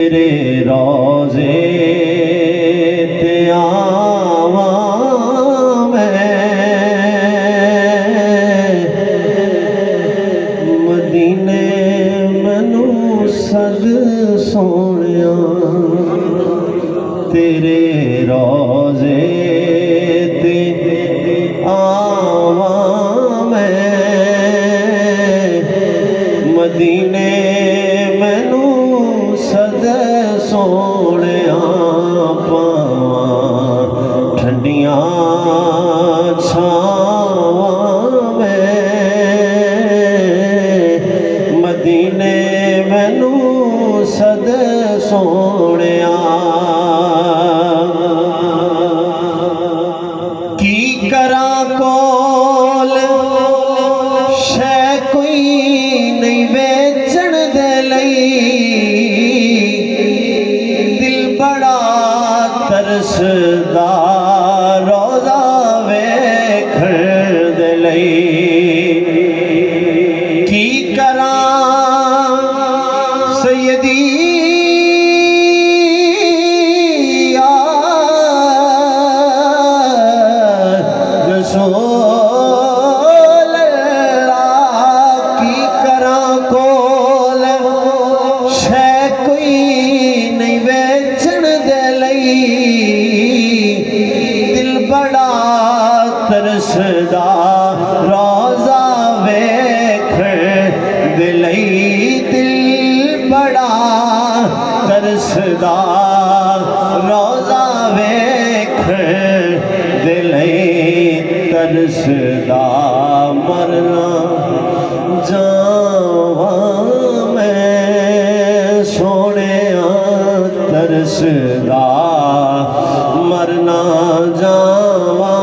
تیرے روزے تے آواں میں مدینے مینوں سد سونیا تیرے روزے تے آواں میں مدینے سد سونیا پاواں ٹھنڈیاں چھاواں میں مدینے مینوں سد سونیا کی کراں کول شے کوئی نہیں ویچن دے لئی ترسدا روزہ ویکھن دے لئی کی کراں سیدی یا رسول اللہ کی کراں کول شے کوئی نہیں ویچن دے لئی ترسدا روزہ ویکھن دے لئی دل بڑا ترسدا روزہ ویکھن دے لئی ترسدا مرنا جاواں میں سونیا ترسدا مرنا جاواں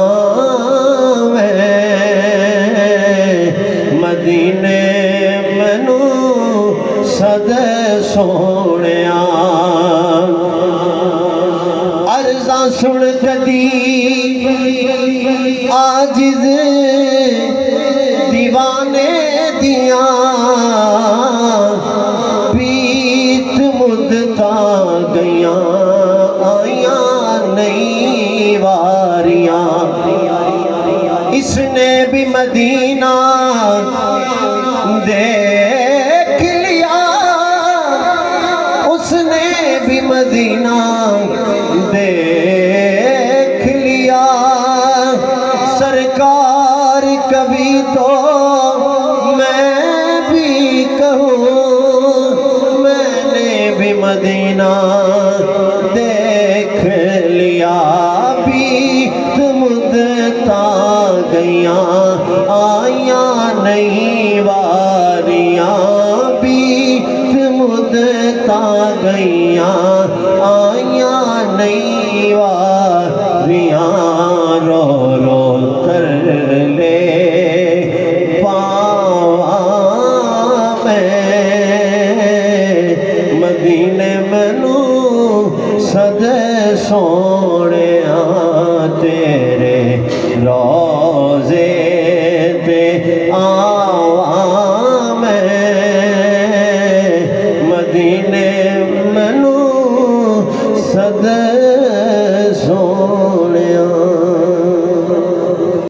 مدینے مینوں سد سونیا عرضاں سن کدی عاجز دیوانے دیاں بیت مدتاں گئیاں آئیاں نئی واریاں اس نے بھی مدینہ دیکھ لیا اس نے بھی مدینہ دیکھ لیا سرکار کبھی تو میں بھی کہوں میں نے بھی مدینہ دیکھ لیا بیت مدتاں گئیاں آئیاں نئی واریاں بیت مدتاں گئیاں